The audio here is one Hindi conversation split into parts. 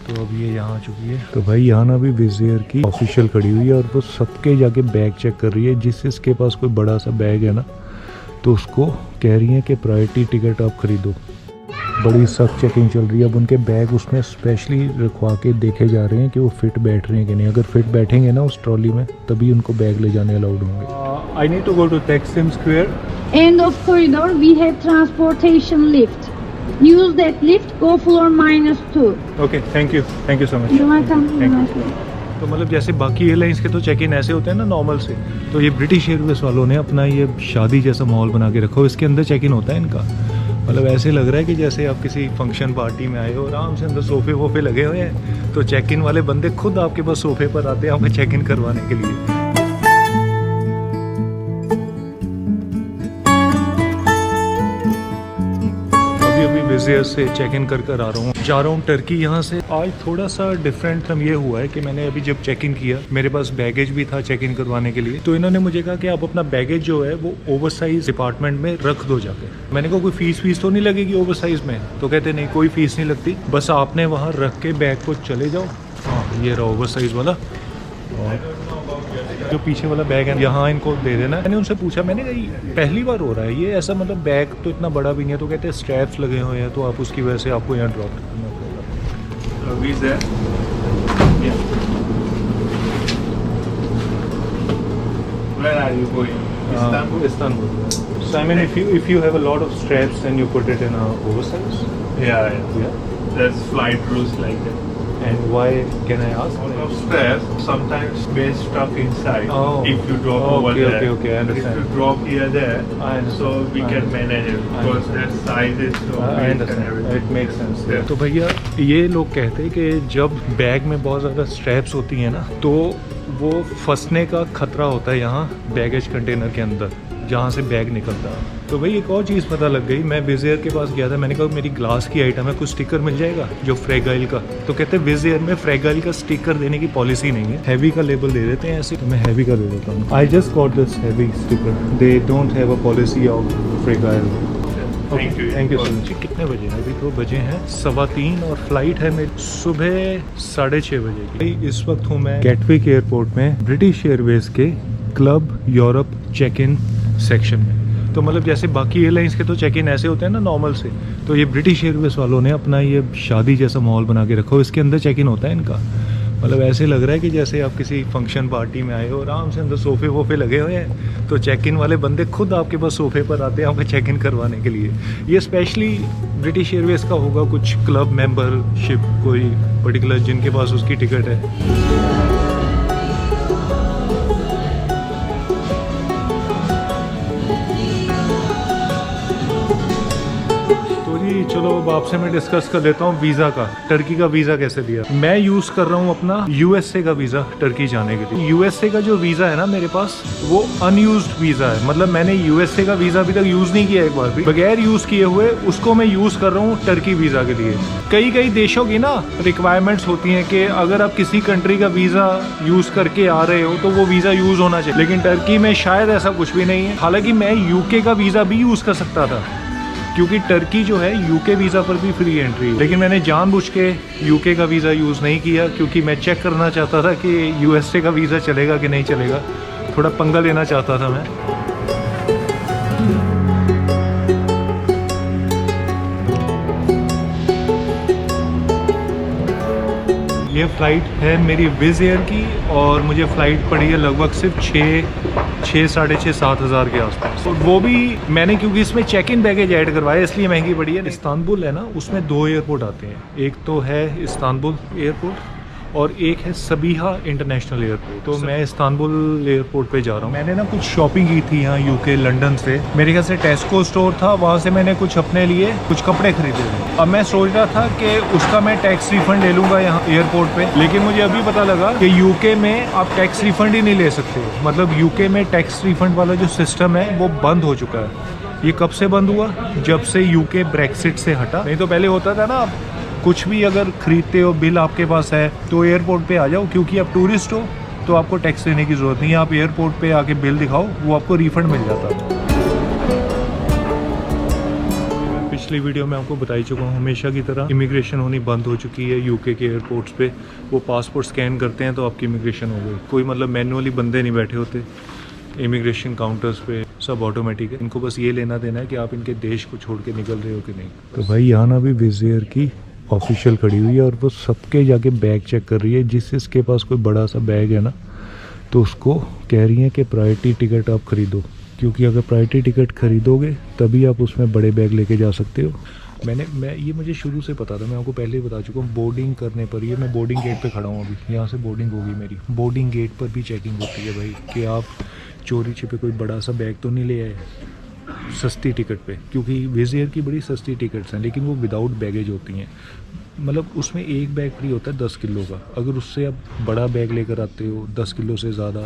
तो अब ये यहाँ आ चुकी है। तो भाई यहाँ ना अभी विज़ एयर की ऑफिशियल खड़ी हुई है और वो सबके जाके बैग चेक कर रही है। जिसके पास कोई बड़ा सा बैग है ना तो उसको कह रही है कि प्रायोरिटी टिकट आप खरीदो। बड़ी सख्त चेकिंग चल रही है। अब उनके बैग उसमें स्पेशली रखवा के देखे जा रहे हैं कि वो फिट बैठ रहे हैं कि नहीं। अगर फिट बैठेंगे ना उस ट्रॉली में तभी उनको बैग ले जाने अलाउड होंगे। I need to go to Taksim Square. End of corridor, we have transportation lift. Use that lift, go floor -2. Okay, thank you so much. You're welcome. Thank you. तो मतलब जैसे बाकी एयरलाइंस के तो चेक इन ऐसे होते हैं ना नॉर्मल से, तो ये ब्रिटिश एयरवेज वालों ने अपना ये शादी जैसा माहौल बना के रखा हो। इसके अंदर चेक इन होता है इनका। मतलब ऐसे लग रहा है कि जैसे आप किसी फंक्शन पार्टी में आए हो, आराम से अंदर सोफे वोफे लगे हुए हैं, तो चेक इन वाले बंदे खुद आपके पास सोफे पर आते हैं आपको चेक इन करवाने के लिए। विज़ एयर से चेक इन कर आ रहा हूँ, जा रहा हूँ टर्की यहाँ से। आज थोड़ा सा डिफरेंट ये हुआ है कि मैंने अभी जब चेक इन किया, मेरे पास बैगेज भी था चेक इन करवाने के लिए, तो इन्होंने मुझे कहा कि आप अपना बैगेज जो है वो ओवरसाइज डिपार्टमेंट में रख दो जाके। मैंने कहा कोई फीस तो नहीं लगेगी ओवरसाइज में? तो कहते नहीं, कोई फीस नहीं लगती, बस आपने वहाँ रख के बैग को चले जाओ। हाँ, ये रहा ओवरसाइज वाला। और जो पीछे वाला बैग है यहाँ इनको दे देना। मैंने उनसे पूछा, मैंने कहा ये पहली बार हो रहा है ये ऐसा, मतलब बैग तो इतना बड़ा भी नहीं है। तो कहते हैं स्ट्रैप्स लगे हुए हैं तो आप उसकी वजह से आपको यहाँ ड्रॉप करना पड़ेगा। Where are you going? Istanbul? Istanbul. So I mean, if you have a lot of straps and you put it in a oversize. Yeah. There's flight rules like that. And why, can I ask? Out of stress, sometimes space stuck inside. Oh. If you drop over there. Okay, I understand. If you drop here there, I understand. so we can manage it because their size is so I big and understand. everything. It makes sense. Yeah. तो भैया ये लोग कहते हैं कि जब बैग में बहुत ज़्यादा स्ट्रैप्स होती हैं ना तो वो फंसने का खतरा होता है यहाँ बैगेज कंटेनर के अंदर जहाँ से बैग निकलता है। तो भाई एक और चीज़ पता लग गई। मैं विज़ एयर के पास गया था, मैंने कहा मेरी ग्लास की आइटम है, कुछ स्टिकर मिल जाएगा जो फ्रेगाइल का। तो कहते हैं विज़ एयर में फ्रेगाइल का स्टिकर देने की पॉलिसी नहीं है, हैवी का लेबल दे देते हैं ऐसे। तो मैं हैवी का दे देता हूँ। I just got this heavy sticker, they don't have a policy of fragile. Thank you so much. कितने बजे हैं? अभी तो बजे हैं 3:15 और फ्लाइट है मेरी सुबह 6:30 बजे की। इस वक्त हूँ मैं गेटविक एयरपोर्ट में ब्रिटिश एयरवेज के club Europe check in section में। तो मतलब जैसे बाकी एयरलाइंस के तो चेक इन ऐसे होते हैं ना नॉर्मल से, तो ये ब्रिटिश एयरवेज वालों ने अपना ये शादी जैसा माहौल बना के रखा हो। इसके अंदर चेक इन होता है इनका। मतलब ऐसे लग रहा है कि जैसे आप किसी फंक्शन पार्टी में आए हो, आराम से अंदर सोफे वोफे लगे हुए हैं, तो चेक इन वाले बंदे खुद आपके पास सोफे पर आते हैं आपको चेक इन करवाने के लिए। ये स्पेशली ब्रिटिश एयरवेज का होगा, कुछ क्लब मेंबरशिप कोई पर्टिकुलर जिनके पास उसकी टिकट है। चलो अब आपसे मैं डिस्कस कर लेता हूँ वीज़ा का, टर्की का वीज़ा कैसे लिया। मैं यूज़ कर रहा हूँ अपना यूएसए का वीज़ा टर्की जाने के लिए। यूएसए का जो वीज़ा है ना मेरे पास वो अनयूज्ड वीज़ा है। मतलब मैंने यूएसए का वीज़ा अभी तक यूज़ नहीं किया, एक बार भी बगैर यूज़ किए हुए उसको मैं यूज़ कर रहा हूँ टर्की वीज़ा के लिए। कई देशों की ना रिक्वायरमेंट्स होती हैं कि अगर आप किसी कंट्री का वीज़ा यूज़ करके आ रहे हो तो वो वीज़ा यूज़ होना चाहिए, लेकिन टर्की में शायद ऐसा कुछ भी नहीं है। हालांकि मैं यूके का वीज़ा भी यूज़ कर सकता था क्योंकि टर्की जो है यूके वीज़ा पर भी फ्री एंट्री है, लेकिन मैंने जानबूझ के यूके का वीज़ा यूज़ नहीं किया क्योंकि मैं चेक करना चाहता था कि यूएसए का वीज़ा चलेगा कि नहीं चलेगा। थोड़ा पंगा लेना चाहता था मैं। ये फ़्लाइट है मेरी विज़ एयर की और मुझे फ़्लाइट पड़ी है लगभग सिर्फ 6-7 हज़ार के आसपास। और वो भी मैंने क्योंकि इसमें चेक इन बैगेज ऐड करवाया इसलिए महंगी पड़ी है। इस्तांबुल है ना, उसमें 2 एयरपोर्ट आते हैं, एक तो है इस्तांबुल एयरपोर्ट और एक है सबीहा इंटरनेशनल एयरपोर्ट। तो मैं इस्तांबुल एयरपोर्ट पे जा रहा हूँ। मैंने ना कुछ शॉपिंग की थी यहाँ यूके लंदन से, मेरे ख्याल से टेस्को स्टोर था, वहाँ से मैंने कुछ अपने लिए कुछ कपड़े खरीदे थे। अब मैं सोच रहा था कि उसका मैं टैक्स रिफंड ले लूँगा यहाँ एयरपोर्ट पे, लेकिन मुझे अभी पता लगा कि यूके में आप टैक्स रिफंड ही नहीं ले सकते। मतलब यूके में टैक्स रिफंड वाला जो सिस्टम है वो बंद हो चुका है। ये कब से बंद हुआ? जब से यूके ब्रेक्सिट से हटा। नहीं तो पहले होता था ना, कुछ भी अगर खरीदते हो बिल आपके पास है तो एयरपोर्ट पे आ जाओ, क्योंकि आप टूरिस्ट हो तो आपको टैक्स देने की ज़रूरत नहीं है। आप एयरपोर्ट पे आके बिल दिखाओ, वो आपको रिफ़ंड मिल जाता है। पिछली वीडियो में आपको बता ही चुका हूँ, हमेशा की तरह इमिग्रेशन होनी बंद हो चुकी है यूके के एयरपोर्ट्स पे। वो पासपोर्ट स्कैन करते हैं तो आपकी इमिग्रेशन हो गई। कोई मतलब मैनुअली बंदे नहीं बैठे होते इमिग्रेशन काउंटर्स पे, सब ऑटोमेटिक है। इनको बस ये लेना देना है कि आप इनके देश को छोड़ के निकल रहे हो कि नहीं। तो भाई यहाँ ना भी विज़ एयर की ऑफिशियल खड़ी हुई है और वो सबके जाके बैग चेक कर रही है। जिसके पास कोई बड़ा सा बैग है ना तो उसको कह रही है कि प्रायोरिटी टिकट आप ख़रीदो, क्योंकि अगर प्रायोरिटी टिकट ख़रीदोगे तभी आप उसमें बड़े बैग लेके जा सकते हो। ये मुझे शुरू से पता था, मैं आपको पहले ही बता चुका हूँ। बोर्डिंग करने पर ये मैं बोर्डिंग गेट पे खड़ा हूँ अभी, यहाँ से बोर्डिंग होगी मेरी। बोर्डिंग गेट पर भी चेकिंग होती है भाई कि आप चोरी छिपे कोई बड़ा सा बैग तो नहीं ले आए सस्ती टिकट पे, क्योंकि विज़ एयर की बड़ी सस्ती टिकट्स हैं लेकिन वो विदाउट बैगेज होती हैं। मतलब उसमें एक बैग फ्री होता है 10 किलो का। अगर उससे आप बड़ा बैग लेकर आते हो 10 किलो से ज़्यादा,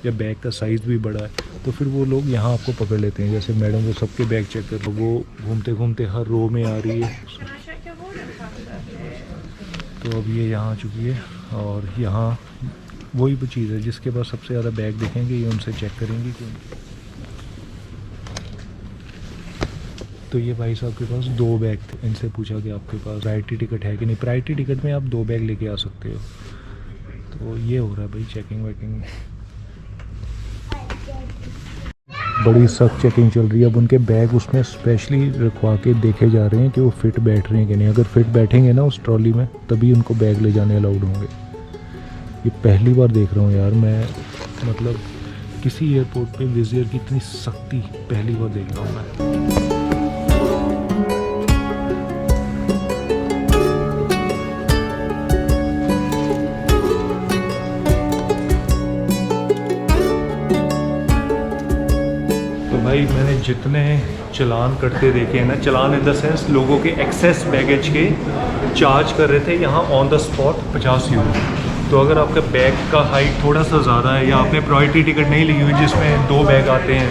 या बैग का साइज़ भी बड़ा है, तो फिर वो लोग यहाँ आपको पकड़ लेते हैं। जैसे मैडम वो सबके बैग चेक कर, वो घूमते घूमते हर रो में आ रही है। तो अब ये यहाँ आ चुकी है और यहाँ वही वो चीज़ है, जिसके पास सबसे ज़्यादा बैग दिखेंगे ये उनसे चेक करेंगे कि। तो ये भाई साहब के पास 2 बैग थे। इनसे पूछा कि आपके पास प्रायोरिटी टिकट है कि नहीं। प्रायोरिटी टिकट में आप 2 बैग लेके आ सकते हो। तो ये हो रहा है भाई चेकिंग वेकिंग, बड़ी सख्त चेकिंग चल रही है। अब उनके बैग उसमें स्पेशली रखवा के देखे जा रहे हैं कि वो फिट बैठ रहे हैं कि नहीं। अगर फिट बैठेंगे ना उस ट्रॉली में तभी उनको बैग ले जाने अलाउड होंगे। ये पहली बार देख रहा हूँ यार मैं, मतलब किसी एयरपोर्ट पे विज़ एयर की इतनी सख्ती पहली बार देख रहा हूँ मैं। भाई मैंने जितने चलान कटते देखे हैं ना, चलान इन द सेंस लोगों के एक्सेस बैगेज के चार्ज कर रहे थे यहाँ ऑन द स्पॉट 50 यूरो। तो अगर आपका बैग का हाइट थोड़ा सा ज़्यादा है या आपने प्रायोरिटी टिकट नहीं ली हुई जिसमें 2 बैग आते हैं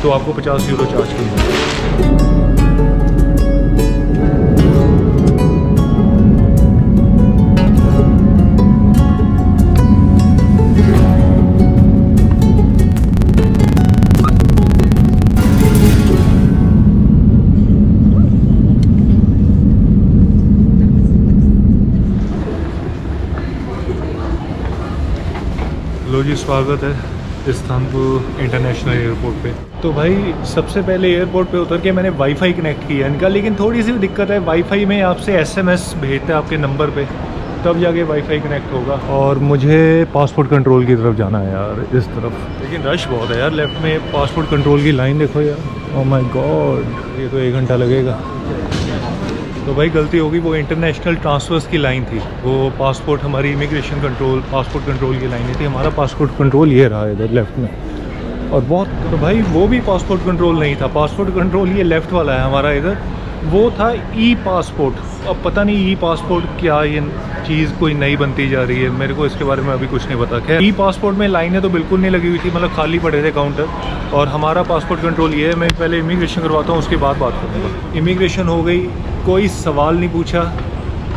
तो आपको 50 यूरो चार्ज करेंगे। लो जी, स्वागत है इस्तांबुल इंटरनेशनल एयरपोर्ट पे। तो भाई सबसे पहले एयरपोर्ट पे उतर के मैंने वाईफाई कनेक्ट किया इनका, लेकिन थोड़ी सी दिक्कत है। वाईफाई में आपसे एसएमएस भेजता है आपके नंबर पे, तब जाके वाईफाई कनेक्ट होगा। और मुझे पासपोर्ट कंट्रोल की तरफ जाना है यार, इस तरफ। लेकिन रश बहुत है यार, लेफ्ट में पासपोर्ट कंट्रोल की लाइन देखो यार। ओह माय गॉड, ये तो 1 घंटा लगेगा। तो भाई गलती होगी, वो इंटरनेशनल ट्रांसफर्स की लाइन थी। वो पासपोर्ट हमारी इमिग्रेशन कंट्रोल पासपोर्ट कंट्रोल की लाइन नहीं थी। हमारा पासपोर्ट कंट्रोल ये रहा इधर लेफ़्ट में। और बहुत, तो भाई वो भी पासपोर्ट कंट्रोल नहीं था। पासपोर्ट कंट्रोल ये लेफ़्ट वाला है हमारा इधर, वो था ई पासपोर्ट। अब पता नहीं ई पासपोर्ट क्या, ये चीज़ कोई नई बनती जा रही है, मेरे को इसके बारे में अभी कुछ नहीं पता। खैर, ई पासपोर्ट में लाइनें तो बिल्कुल नहीं लगी हुई थी, मतलब खाली पड़े थे काउंटर। और हमारा पासपोर्ट कंट्रोल ये है, मैं पहले इमिग्रेशन करवाता हूँ उसके बाद बात करूँगा। इमिग्रेशन हो गई, कोई सवाल नहीं पूछा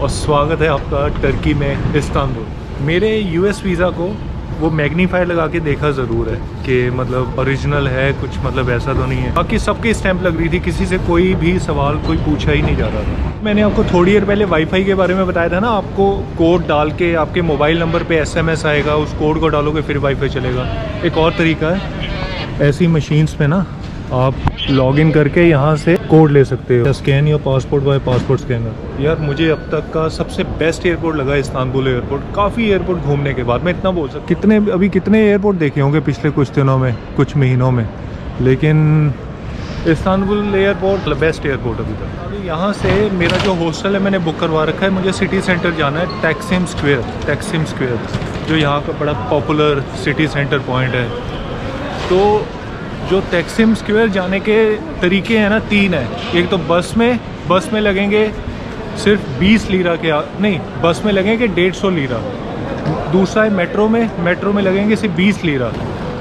और स्वागत है आपका टर्की में इस्तांबुल। मेरे यूएस वीज़ा को वो मैग्नीफायर लगा के देखा ज़रूर है कि मतलब ओरिजिनल है कुछ, मतलब ऐसा तो नहीं है। बाकी सबकी स्टैंप लग रही थी, किसी से कोई भी सवाल कोई पूछा ही नहीं जा रहा था। मैंने आपको थोड़ी देर पहले वाईफाई के बारे में बताया था ना, आपको कोड डाल के आपके मोबाइल नंबर पे एसएमएस आएगा, उस कोड को डालोगे फिर वाईफाई चलेगा। एक और तरीका है, ऐसी मशीन्स पे ना आप लॉगिन करके यहाँ से कोड ले सकते हो। Scan your passport by passport scanner. यार मुझे अब तक का सबसे बेस्ट एयरपोर्ट लगा इस्तांबुल एयरपोर्ट। काफ़ी एयरपोर्ट घूमने के बाद मैं इतना बोल सकता, कितने एयरपोर्ट देखे होंगे पिछले कुछ दिनों में, कुछ महीनों में, लेकिन इस्तांबुल एयरपोर्ट बेस्ट एयरपोर्ट अभी तक। अभी यहाँ से मेरा जो हॉस्टल है मैंने बुक करवा रखा है। मुझे सिटी सेंटर जाना है, टैक्सिम स्क्वायर जो यहाँ का बड़ा पॉपुलर सिटी सेंटर पॉइंट है। तो जो टैक्सिम स्क्वायर जाने के तरीके हैं ना 3 है। एक तो बस में लगेंगे सिर्फ 20 लीरा के नहीं, बस में लगेंगे 150 लीरा। दूसरा है मेट्रो में लगेंगे सिर्फ 20 लीरा।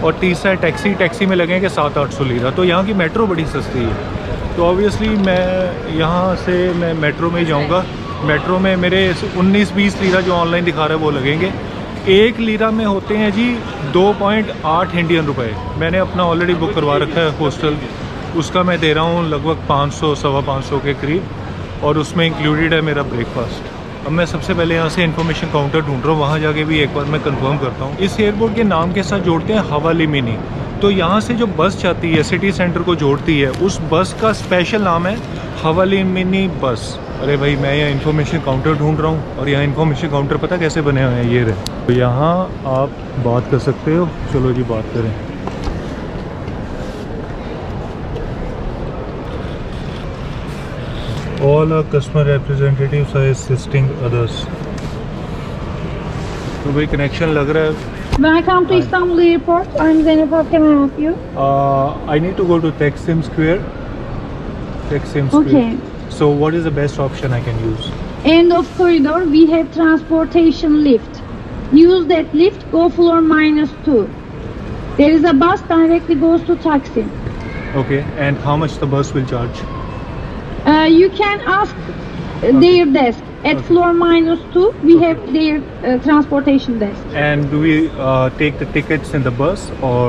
और तीसरा है टैक्सी में लगेंगे 700-800 लीरा। तो यहाँ की मेट्रो बड़ी सस्ती है। तो ऑब्वियसली मैं मेट्रो में ही जाऊँगा। मेट्रो में मेरे 19-20 लीरा जो ऑनलाइन दिखा रहा है वो लगेंगे। 1 लीरा में होते हैं जी 2.8 इंडियन रुपए। मैंने अपना ऑलरेडी बुक करवा रखा है हॉस्टल, उसका मैं दे रहा हूँ लगभग 500 सवा 500 के करीब, और उसमें इंक्लूडेड है मेरा ब्रेकफास्ट। अब मैं सबसे पहले यहाँ से इन्फॉर्मेशन काउंटर ढूंढ रहा हूँ, वहाँ जाके भी एक बार मैं कंफर्म करता हूँ। इस एयरपोर्ट के नाम के साथ जोड़ते हैं हवाली मिनी। तो यहाँ से जो बस जाती है सिटी सेंटर को जोड़ती है, उस बस का स्पेशल नाम है हवाली मिनी बस। अरे भाई मैं यहाँ इन्फॉर्मेशन काउंटर ढूंढ रहा हूँ, और यहाँ इन्फॉर्मेशन काउंटर पता कैसे बने हुए हैं, ये रहे। तो यहाँ आप बात कर सकते हो। चलो जी बात करें। All our customer representatives are assisting others. तो भाई कनेक्शन लग रहा है। Welcome to Istanbul Airport. I'm Zeynep. How can I help you? I need to go to Taksim Square. Taksim Square. Okay. So what is the best option I can use? End of corridor, we have transportation lift. Use that lift, go floor -2. There is a bus directly goes to Taksim. Okay. And how much the bus will charge? You can ask their desk. At floor -2, we have their transportation desk. And do we take the tickets in the bus or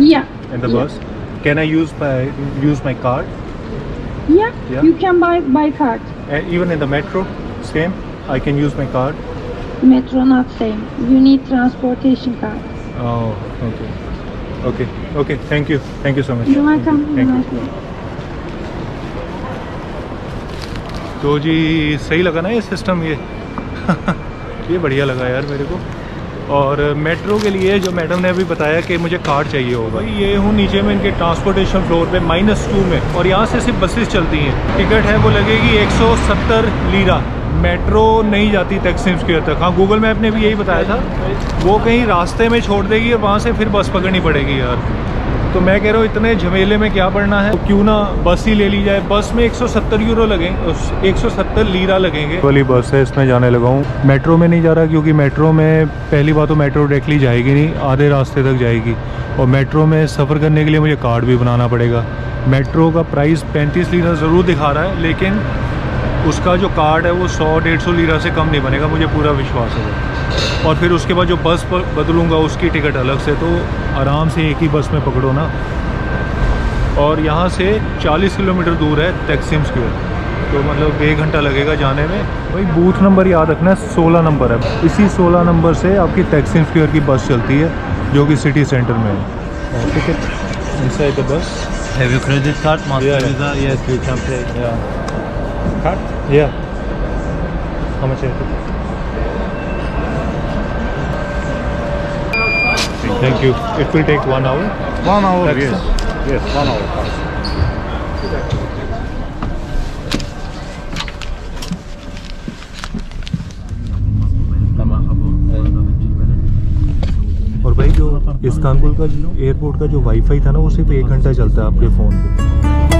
Yeah. in the Yeah. bus? Can I use my card? Yeah. Yeah. You can buy card. And even in the metro, same. I can use my card. Metro not same. You need transportation card. Oh, okay. Okay. Okay. Thank you. Thank you so much. You're welcome. Thank Have a you. nice day. तो जी सही लगा ना ये सिस्टम, ये बढ़िया लगा यार मेरे को। और मेट्रो के लिए जो मैडम ने अभी बताया कि मुझे कार्ड चाहिए होगा, ये हूँ नीचे में इनके ट्रांसपोर्टेशन फ्लोर पे -2 में, और यहाँ से सिर्फ बसेस चलती हैं। टिकट है वो लगेगी 170 लीरा। मेट्रो नहीं जाती तकसीम स्क्वायर तक। हाँ, गूगल मैप ने भी यही बताया था, वो कहीं रास्ते में छोड़ देगी और वहाँ से फिर बस पकड़नी पड़ेगी यार। तो मैं कह रहा हूँ इतने झमेले में क्या पड़ना है, तो क्यों ना बस ही ले ली जाए। बस में 170 यूरो लगेंगे, 170 लीरा लगेंगे। वाली बस है, इसमें जाने लगा हूँ। मेट्रो में नहीं जा रहा, क्योंकि मेट्रो में पहली बात तो मेट्रो डायरेक्टली जाएगी नहीं, आधे रास्ते तक जाएगी, और मेट्रो में सफ़र करने के लिए मुझे कार्ड भी बनाना पड़ेगा। मेट्रो का प्राइस 35 लीरा ज़रूर दिखा रहा है, लेकिन उसका जो कार्ड है वो 100-150 लीरा से कम नहीं बनेगा, मुझे पूरा विश्वास है। और फिर उसके बाद जो बस पर बदलूँगा उसकी टिकट अलग से, तो आराम से एक ही बस में पकड़ो ना। और यहाँ से 40 किलोमीटर दूर है तकसीम स्क्वायर, तो मतलब 1 घंटा लगेगा जाने में। भाई बूथ नंबर याद रखना है, 16 नंबर है। इसी 16 नंबर से आपकी तकसीम स्क्वायर की बस चलती है, जो कि सिटी सेंटर में है। Ticket inside the bus. Have you credit card, master Yeah, yeah. visa? Yes, we can pay. Card? Yeah. How much is it? Thank you. It will take 1 hour. 1 hour, That's yes. Yes, 1 hour. और भाई जो इस्तांबुल का एयरपोर्ट का जो वाईफाई था ना, वो सिर्फ 1 घंटा चलता है आपके फ़ोन पे।